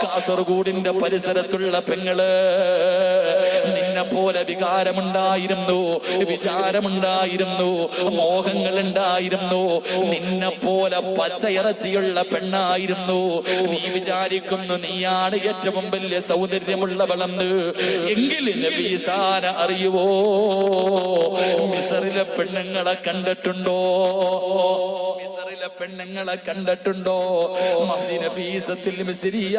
കാസർഗോഡിന്റെ പരിസരത്തുള്ള പെങ്ങള് നിന്നെ പോലെ വികാരമുണ്ടായിരുന്നു, വിചാരമുണ്ടായിരുന്നു, മോഹങ്ങളുണ്ടായിരുന്നു. നിന്നെ പോലെ പച്ചയിറച്ചിയുള്ള പെണ്ണായിരുന്നു. നീ വിചാരിക്കുന്നു നീയാണ് ഏറ്റവും വലിയ സൗന്ദര്യമുള്ളവളെന്ന്. എങ്കിൽ നഫീസാന അറിയുവോ? മിസറിലെ പെണ്ണുങ്ങളെ കണ്ടിട്ടുണ്ടോ? മിസറിലെ പെണ്ണുങ്ങളെ കണ്ടിട്ടുണ്ടോ? മഹ്ദി നഫീസത്തുൽ മിസ്രിയ,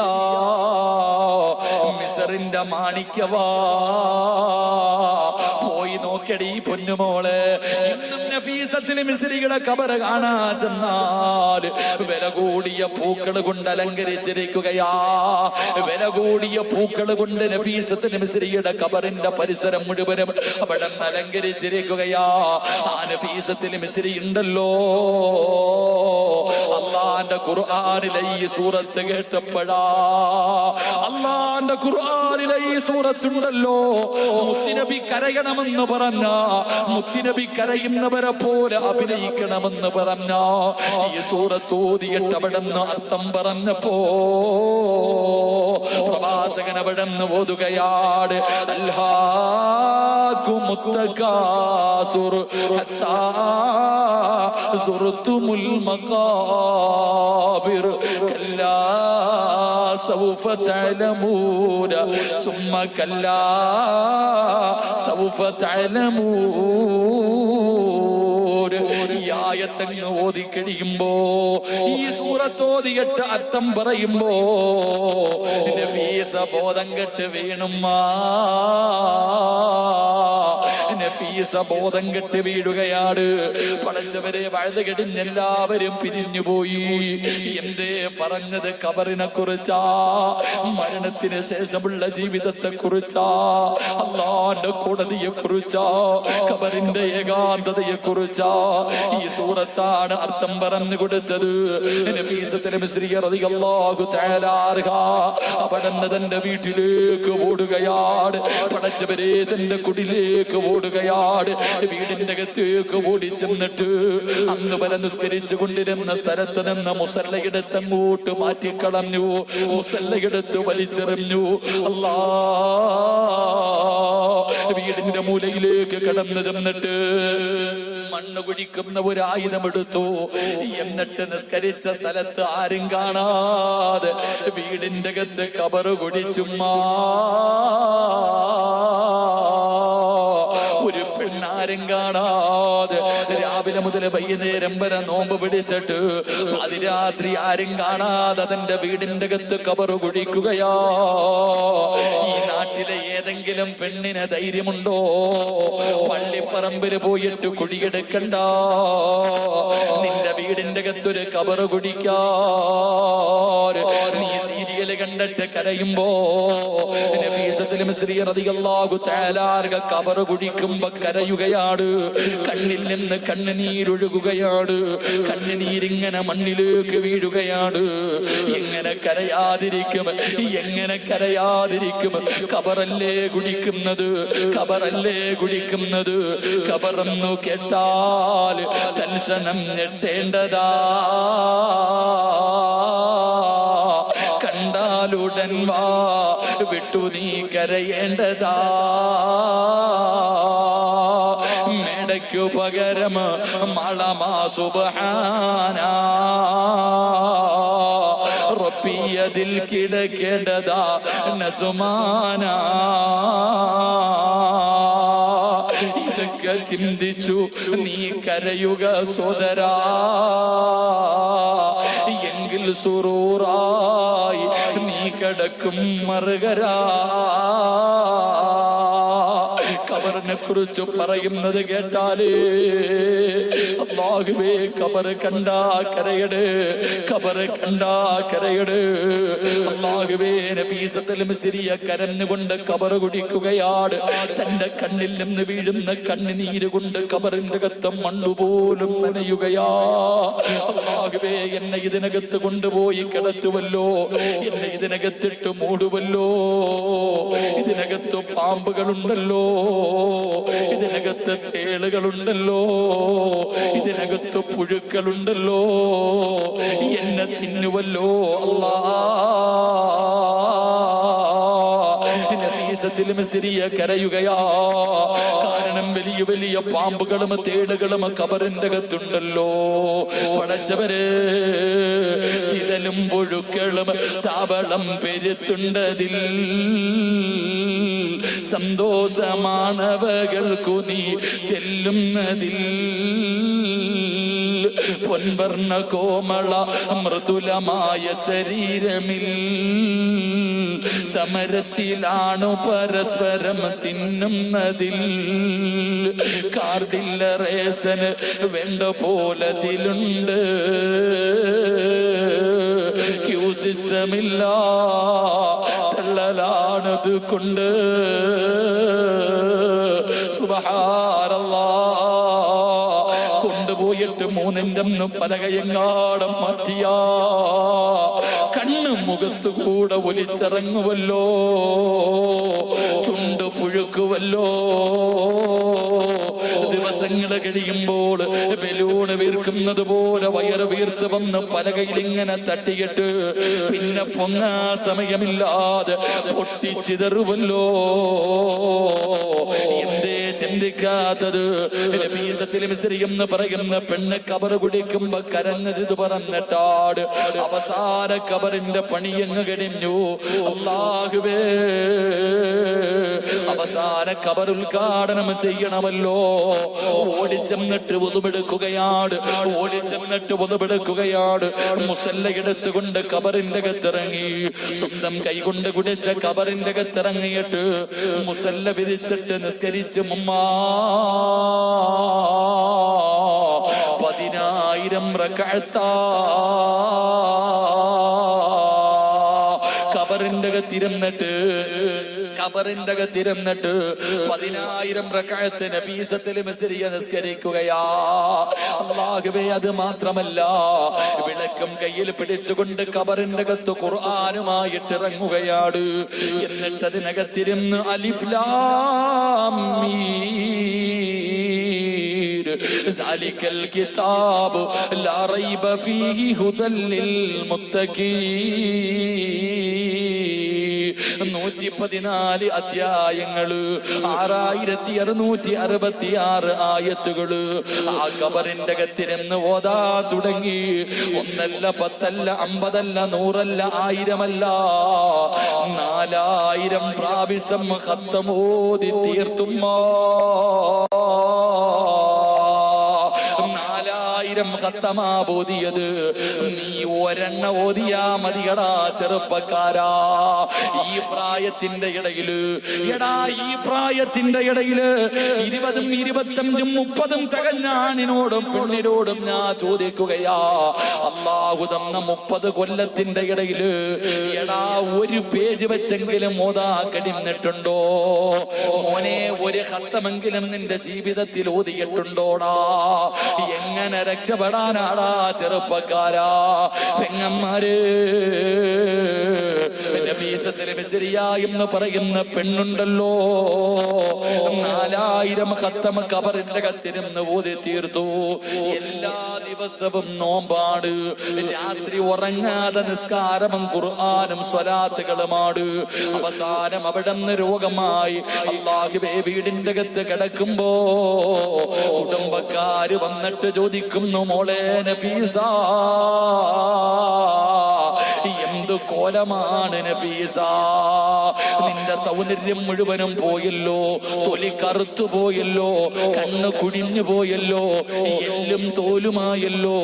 മിസറിന്റെ മാണിക്യവാ. പോയി നോക്കടി പൊന്നുമോളെ. ഇന്നും നഫീസത്തുൽ മിസ്രിയുടെ ഖബർ കാണാ ചെന്നാൽ വില കൂടിയ പൂക്കൾ കൊണ്ട് അലങ്കരിച്ചിരിക്കുകയാ. വില കൂടിയ പൂക്കൾ കൊണ്ട് നഫീസത്തുൽ മിസ്രിയുടെ ഖബറിന്റെ പരിസരം മുഴുവനും അവിടെ അലങ്കരിച്ചിരിക്കുകയാ. ആ നഫീസത്തുൽ മിസ്രി ഉണ്ടല്ലോ, അള്ളാന്റെ ഖുർആനിലെ ഈ സൂറത്ത് കേട്ടപ്പോഴാ, അള്ളാന്റെ ഖുർആനിലെ ഈ സൂറത്തുണ്ടല്ലോ, മുത്തുനബി കരയണമെന്ന് പറഞ്ഞ, മുത്തുനബി കരയുന്നവരെ പോലെ അഭിനയിക്കണമെന്ന് പറഞ്ഞ ഈ സൂറത്ത് ഓതിയിട്ട് അവിടെന്ന് അർത്ഥം പറഞ്ഞപ്പോ പ്രവാചകൻ അവിടെന്ന് ഓതുകയാണ്, അൽഹാകുമുത്തകാസുർ ഹത്താ സുർതുമുൽ മഖാബിർ കല്ലാ സൗഫ തഅലമൂന സുമ്മ കല്ലാ സൗഫ തഅലമൂന. ഈ ആയത്തങ്ങ് ഓതി കഴിയുമ്പോ, ഈ സൂറത്ത് ഓതിയിട്ട് അർത്ഥം പറയുമ്പോ നഫീസ ബോധം കെട്ട് വീണുമ്മാ, നഫീസ ബോധം കെട്ട് വീഴുകയാണ്. പടച്ചവരെ വഴുത് കെടിഞ്ഞെല്ലാവരും പിരിഞ്ഞുപോയി. എന്തേ പറഞ്ഞത്? ഖബറിനെ കുറിച്ചാ, മരണത്തിന് ശേഷമുള്ള ജീവിതത്തെ കുറിച്ചാ, അല്ലാഹുവിന്റെ കോടതിയെ കുറിച്ചാ, ഖബറിന്റെ ഏകാന്തതയെ കുറിച്ചാ ഈ സൂറത്താണ് അർത്ഥം പറഞ്ഞു കൊടുത്തത്. നഫീസത്തുൽ മിസ്രിയ റളിയല്ലാഹു തആല അൻഹ അവിടുന്ന് തന്റെ വീട്ടിലേക്ക് ഓടുകയാണ്. പടച്ചവരെ തന്റെ കുടിലേക്ക് ഓടുകയാണ്. വീടിന്റെ അകത്തേക്ക് ഓടി ചെന്നിട്ട് അന്ന് വരെ നിസ്കരിച്ചു കൊണ്ടിരുന്ന സ്ഥലത്ത് നിന്ന് മുസല്ലയെടുത്ത് അങ്ങോട്ട് മാറ്റിക്കളഞ്ഞു, മുസല്ലയെടുത്ത് വലിച്ചെറിഞ്ഞു. അല്ലാ, വീടിന്റെ മൂലയിലേക്ക് കടന്നു ചെന്നിട്ട് മണ്ണ് കുഴിക്കുന്ന ഒരു ആയുധമെടുത്തു. എന്നിട്ട് നിസ്കരിച്ച സ്ഥലത്ത് ആരും കാണാതെ വീടിന്റെ അകത്ത് ഖബറ് കുഴിച്ചുമ്മാ. ഒരു പെണ്ണാരും കാണാതെ രാവിലെ മുതൽ വൈകുന്നേരം വരെ നോമ്പ് പിടിച്ചിട്ട് അതിരാത്രി ആരും കാണാതെ തന്റെ വീടിന്റെ അകത്ത് ഖബറ് കുഴിക്കുകയാ. ഈ നാട്ടിലെ ഏതെങ്കിലും പെണ്ണിന് ധൈര്യമുണ്ടോ പള്ളിപ്പറമ്പിൽ പോയിട്ട് കുഴിയെടുക്കണ്ട, നിന്റെ വീടിന്റെ അകത്തൊരു ഖബറ് കുഴിക്കാൻ? നീ സീരിയല് കണ്ടിട്ട് കരയുമ്പോ നഫീസത്തുൽ മിസ്രി റളിയല്ലാഹു തആല അൻഹ ഖബറ് കുഴിക്കുമ്പോ കരയുകയാണ്. കണ്ണിൽ നിന്ന് കണ്ണുനീരൊഴുകുകയാണ്. കണ്ണുനീരിങ്ങനെ മണ്ണിലേക്ക് വീഴുകയാണ്. എങ്ങനെ കരയാതിരിക്കും? എങ്ങനെ കരയാതിരിക്കും? ഖബറല്ലേ കുഴിക്കുന്നത്, ഖബറല്ലേ കുഴിക്കുന്നത്. ഖബറെന്നു കേട്ടാൽ തൽക്ഷണം ഞെട്ടേണ്ടതാ, കണ്ടാലുടൻ വാ വിട്ടു നീ കരയേണ്ടതാ. മേടയ്ക്കു പകരം മളമാ സുബ്ഹാനാ, റബ്ബിയതിൽ കിടക്കേണ്ടതാ നസുമാനാ. ഇതൊക്കെ ചിന്തിച്ചു നീ കരയുക സോദരാ, എങ്കിൽ സുറൂറായി നീ കിടക്കും മറുകരാ. ഖബറിനെ കുറിച്ച് പറയുന്നത് കേട്ടാലേ അല്ലാഹുവേ, ഖബറ് കണ്ടാ കരയട്, ഖബറ് കണ്ടാ കരയട്. അല്ലാഹുവേ, നഫീസത്തുൽ മിസ്രിയ കരഞ്ഞുകൊണ്ട് ഖബറ് കുടിക്കുകയാണ്. തന്റെ കണ്ണിൽ നിന്ന് വീഴുന്ന കണ്ണുനീര് കൊണ്ട് ഖബറിന്റെ അകത്ത് മണ്ണുപോലും നനയുകയാ. അല്ലാഹുവേ, എന്നെ ഇതിനകത്ത് കൊണ്ടുപോയി കിടത്തുവല്ലോ, എന്നെ ഇതിനകത്തിട്ട് മൂടുവല്ലോ, ഇതിനകത്ത് പാമ്പുകളുണ്ടല്ലോ, ഇതിനകത്ത് തേളുകളുണ്ടല്ലോ, ഇതിനകത്ത് പുഴുക്കളുണ്ടല്ലോ, എന്നെ തിന്നുവല്ലോ അല്ലാ. നഫീസത്തുൽ മിസ്രിയ കരയുകയാ. കാരണം വലിയ വലിയ പാമ്പുകളും തേളുകളും കബറിന്റെ അകത്തുണ്ടല്ലോ. പടച്ചവരെ, ചിതലും പുഴുക്കളും താവളം പെരുത്തുണ്ടതിൽ. സന്തോഷമാണവകൾക്കു നീ ചെല്ലുന്നതിൽ. പൊൻവർണ്ണ കോമള മൃദുലമായ ശരീരമിൽ സമരത്തിലാണു പരസ്പരം തിന്നുന്നതിൽ. കാർഡില്ല റേസന് വേണ്ട പോലതിലുണ്ട്. ക്യൂ സിസ്റ്റമില്ല, തള്ളലാണത് കൊണ്ട്. സുബ്ഹാനല്ലാഹ്. കൊണ്ടുപോയിട്ട് 3 പലകയെങ്ങാടം മാറ്റിയാ കണ്ണ് മുഖത്തുകൂടെ ഒലിച്ചിറങ്ങുവല്ലോ, ചുണ്ട് പുഴുക്കുവല്ലോ. ദിവസങ്ങൾ കഴിയുമ്പോൾ ബലൂണ് വീർക്കുന്നത് പോലെ വയറ് വീർത്ത് വന്ന് പലകയിൽ ഇങ്ങനെ തട്ടിയിട്ട് പിന്നെ പൊങ്ങാ സമയമില്ലാതെ പൊട്ടിച്ചിതറുവല്ലോ. എന്തേ ചിന്തിക്കാത്തത്? നഫീസത്തുൽ മിസ്രി എന്ന് പറയുന്ന പെണ്ണ് കബറ് കുടിക്കുമ്പോ കരഞ്ഞത് പറഞ്ഞിട്ടാട് അവസാന കബറിന്റെ പണിയങ്ങ് കഴിഞ്ഞു. അല്ലാഹുവേ, അവസാന കബർ ഉദ്ഘാടനം ചെയ്യണമല്ലോ. ഓടിച്ചെന്നിട്ട് ഒതുവെടുക്കുകയാണ്, ഓടിച്ചെന്നിട്ട് ഒതുവെടുക്കുകയാണ്. മുസല്ല എടുത്തുകൊണ്ട് കബറിന്റെ അകത്തിറങ്ങി, സ്വന്തം കൈകൊണ്ട് കുടിച്ച കബറിന്റെ അകത്തിറങ്ങിയിട്ട് മുസല്ല വിരിച്ചിട്ട് നിസ്കരിച്ച് 10,000 റക്അത്താ കബറിന്റെ അകത്തിരുന്നിട്ട് 10,000 റക്അത്ത് നഫീസത്തുൽ മിസ്രിയ നിസ്കരിക്കുകയാ. അല്ലാഹുവേ, അത് മാത്രമല്ല, വിളക്കും കയ്യിൽ പിടിച്ചുകൊണ്ട് കബറിന്റെ അകത്ത് ഖുർആനുമായിട്ട് ഇറങ്ങുകയാണ്. എന്നിട്ട് അതിനകത്തിരുന്ന് അലിഫ് ലാം മീം ദാലികൽ കിതാബ് ലാ റൈബ ഫീഹി ഹുദൽ ലിൽ മുത്തഖീൻ. 114 അധ്യായങ്ങള്, 6666 ആയത്തുകള് ആ കബറിന്റെ അകത്തിരുന്ന് ഓതാ തുടങ്ങി. 1 അല്ല 10 അല്ല 50 അല്ല 100 അല്ല 1000 അല്ല 4000 പ്രാവശ്യം ഖത്തമോദി തീർത്തുമ്മ. 4000 ഖത്തമാ ഓതിയത്. നീ ഒരെണ്ണ ഓതിയാ മതിയടാ ചെറുപ്പക്കാരാ. ഈ പ്രായത്തിന്റെ ഇടയില്, എടാ ഈ പ്രായത്തിന്റെ ഇടയില് 20ഉം 25ഉം 30ഉം തികഞ്ഞ ആണിനോടും പെണ്ണിനോടും ഞാൻ ചോദിക്കുകയാ, അല്ലാഹു തന്ന 30 കൊല്ലത്തിന്റെ ഇടയില് എടാ ഒരു പേജ് വെച്ചെങ്കിലും ഓതാ കഴിഞ്ഞിട്ടുണ്ടോ? മോനെ, ഒരു ഖത്തമെങ്കിലും നിന്റെ ജീവിതത്തിൽ ഓതിയിട്ടുണ്ടോടാ? എങ്ങനെ രക്ഷപ്പെടാനാടാ ചെറുപ്പക്കാരാ? പെങ്ങന്മാര്, നഫീസത്തുൽ മിസ്രിയ എന്ന് പറയുന്ന പെണ്ണുണ്ടല്ലോ, 4000 ഖത്തം കബറിന്റെ അകത്തിരുന്ന് ഓതി തീർത്തു. എല്ലാ ദിവസവും നോമ്പാട്, രാത്രി ഉറങ്ങാതെ നിസ്കാരവും ഖുർആനും സ്വലാത്തുകളുമാണ്. അവസാനം അവിടുന്ന് രോഗമായി അല്ലാഹുവേ വീടിന്റെ അകത്ത് കിടക്കുമ്പോ കുടുംബക്കാര് വന്നിട്ട് ചോദിക്കുന്നു, മോളെ നഫീസ, എന്ത് കോലമാണ് നഫീസ, നിന്റെ സൗന്ദര്യം മുഴുവനും പോയല്ലോ, തൊലി കറുത്തു പോയല്ലോ, കണ്ണ് കുടിഞ്ഞു പോയല്ലോ, എല്ലും തോലുമായല്ലോ.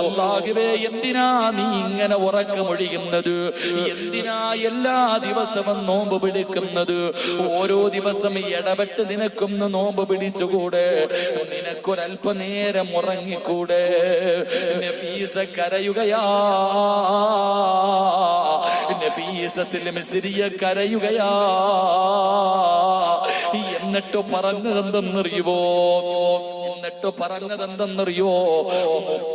അല്ലാഹുവേ, എന്തിനാ നീ ഇങ്ങനെ ഉറക്കമൊഴിയുന്നത്? എന്തിനാ എല്ലാ ദിവസവും നോമ്പ് പിടിക്കുന്നത്? ഓരോ ദിവസം ഇടപെട്ട് നിനക്കൊന്ന് നോമ്പ് പിടിച്ചുകൂടെ? നിനക്കൊരല്പനേരം ഉറങ്ങിക്കൂടെ? നഫീസ കരയുകയാ, നഫീസത്തുൽ മിസ്രിയ കരയുകയാ. എന്നിട്ട് പറഞ്ഞതെന്തെന്നറിയുവോ? എന്നിട്ട് പറഞ്ഞതെന്തെന്നറിയോ?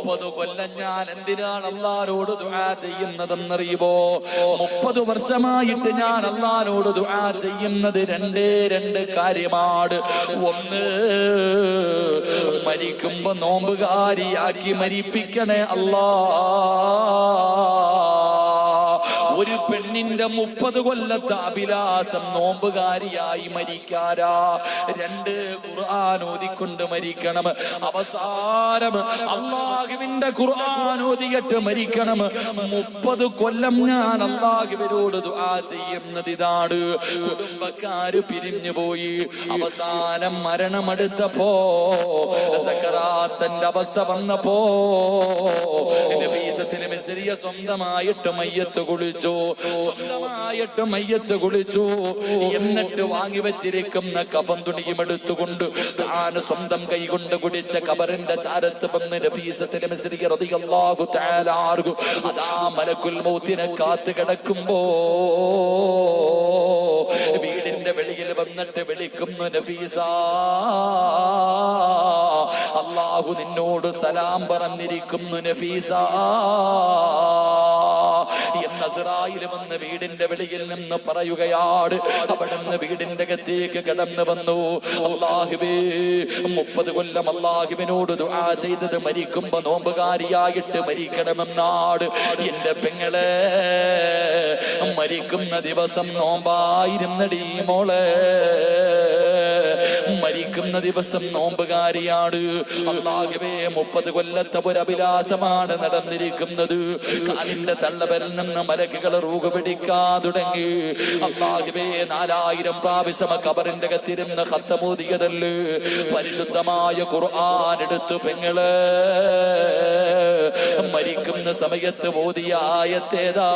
30 കൊല്ലം ഞാൻ എന്തിനാണ് അല്ലാഹുവോട് ദുആ ചെയ്യുന്നതെന്നറിയുമോ? 30 വർഷമായിട്ട് ഞാൻ അല്ലാഹുവോട് ദുആ ചെയ്യുന്നത് രണ്ട് കാര്യമാണ്. ഒന്ന്, മരിക്കുമ്പോ നോമ്പുകാരിയാക്കി മരിപ്പിക്കണേ അല്ലാ. ഒരു പെണ്ണിന്റെ 30 കൊല്ലത്തെ അഭിലാഷം നോമ്പുകാരിയായി മരിക്കാരാ. 2, ഖുർആൻ ഓതിക്കൊണ്ട് മരിക്കണം. അവസാനം അല്ലാഹുവിന്റെ ഖുർആൻ ഓതിയിട്ട് മരിക്കണം. 30 കൊല്ലം ഞാൻ അല്ലാഹുവിനോട് ദുആ ചെയ്യുന്നത് ഇതാണ്. കുടുംബക്കാര് പിരിഞ്ഞു പോയി, അവസാനം മരണമെടുത്തപ്പോ, സക്കറാത്തിന്റെ അവസ്ഥ വന്നപ്പോ നഫീസത്തുൽ മിസ്രിയ സ്വന്തമായിട്ട് മയ്യത്ത് കുളിച്ചു. എന്നിട്ട് വാങ്ങി വെച്ചിരിക്കുന്ന കഫൻ തുണിയും എടുത്തുകൊണ്ട് താൻ സ്വന്തം കൈകൊണ്ട് കുടിച്ച കബറിന്റെ ചാരത്ത് വന്ന് നഫീസത്തുൽ മിസ്രിയ റളിയല്ലാഹു തആല അൻഹു അതാ മലക്കുൽ മൗത്തിനെ കാത്തു കിടക്കുമ്പോ വീടിന്റെ വെളിയിൽ വന്നിട്ട് വിളിക്കുന്നു, നഫീസ, അല്ലാഹു നിന്നോട് സലാം പറഞ്ഞിരിക്കുന്നു നഫീസ എന്ന് അസ്റായീൽ വന്ന് വീടിന്റെ വെളിയിൽ നിന്ന് പറയുകയാണ്. അവിടുന്ന് വീടിന്റെ അകത്തേക്ക് കടന്നു വന്നു. അല്ലാഹുവേ, 30 കൊല്ലം അല്ലാഹുവിനോട് ദുആ ചെയ്തത് മരിക്കുമ്പോ നോമ്പുകാരിയായിട്ട് മരിക്കണമെന്നാണ്. എന്റെ പെങ്ങളെ, മരിക്കുന്ന ദിവസം നോമ്പായിരുന്നടി മോളെ, മരിക്കുന്ന ദിവസം നോമ്പുകാരിയാണ്. അല്ലാഹുവേ, 30 കൊല്ലത്തെ ഒരു അഭിലാഷമാണ് നടന്നിരിക്കുന്നത്. കാലിന്റെ തള്ളവരിൽ നിന്ന് മലക്കുകൾ റൂഹ് പിടിക്കാൻ തുടങ്ങി. അല്ലാഹുവേ, 4000 പ്രാവശ്യം ഖബറിന്റെ അകത്തിരുന്ന് ഖത്തമോദിയതല്ലേ പരിശുദ്ധമായ ഖുർആൻ എടുത്തു പെങ്ങളെ. മരിക്കുന്ന സമയത്ത് ഓതിയ ആയത്തേതാ?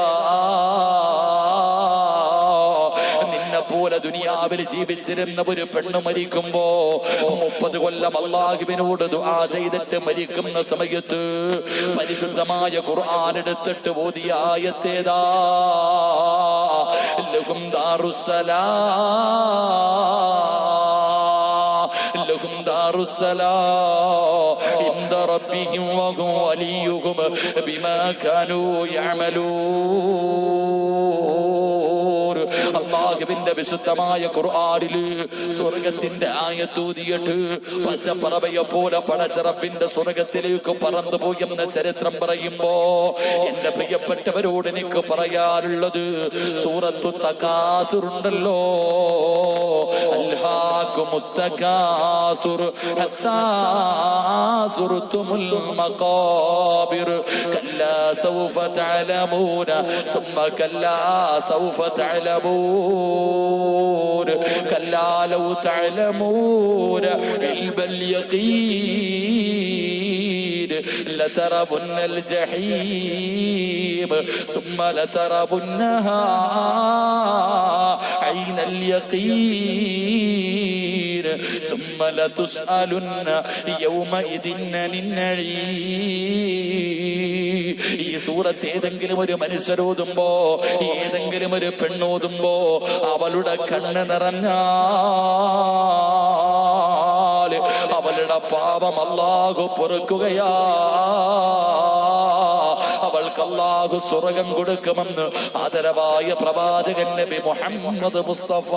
പോലെ ദുനിയാവിൽ ജീവിച്ചിരുന്ന ഒരു പെണ്ണ് മരിക്കുമ്പോ 30 കൊല്ലം അല്ലാഹുവിനോട് ദുആ ചെയ്തിട്ട് മരിക്കുന്ന സമയത്ത് പരിശുദ്ധമായ ഖുർആൻ എടുത്തിട്ട് ഓതിയ ആയത്തേതാ? ലഹും ദാറുസ്സലാം ഇൻദ റബ്ബിഹിം വഹുവ വലിയുഹും ബിമാ കാനൂ യഅമലൂൻ. അല്ലാഹുവിന്റെ വിശുദ്ധമായ ഖുർആനില് സ്വർഗ്ഗത്തിന്റെ ആയത്തൂതിയിട്ട് പച്ചപ്പറവയെ പോലെ പടച്ച റബ്ബിന്റെ സ്വർഗ്ഗത്തിലേക്ക് പറന്നു പോയെന്ന ചരിത്രം പറയുമ്പോ എന്റെ പ്രിയപ്പെട്ടവരോട് എനിക്ക് പറയാനുള്ളത്, സൂറത്തു തകാസുർ ഉണ്ടല്ലോ, അൽഹാകുമുത് തകാസുർ ഹത്താ സുർതുമുൽ മഖാബിർ കല്ലാ സൗഫ തഅലമൂന സുമ്മ കല്ലാ സൗഫ തഅലമൂൻ കല്ലാ ലൗ തഅലമൂന ഇൽബൽ യഖീൻ ലതറവുന്നൽ ജഹീം സുമ്മ ലതറവുന്നഹാ ഐനൽ യഖീൻ സുമ്മ ലതുസ്അലുന്ന യൗമഇദിൻ അനിൻ നഈം. ഈ സൂറത്ത് ഏതെങ്കിലും ഒരു മനുഷ്യരോതുമ്പോ, ഏതെങ്കിലും ഒരു പെണ്ണോതുമ്പോ അവളുടെ കണ്ണ് നിറഞ്ഞാൽ അവളുടെ പാപം അല്ലാഹു പൊറുക്കുകയാ. അവൾക്ക് അല്ലാഹു സ്വർഗ്ഗം കൊടുക്കുമെന്ന് ആദരവായ പ്രവാചകൻ നബി മുഹമ്മദ് മുസ്തഫ.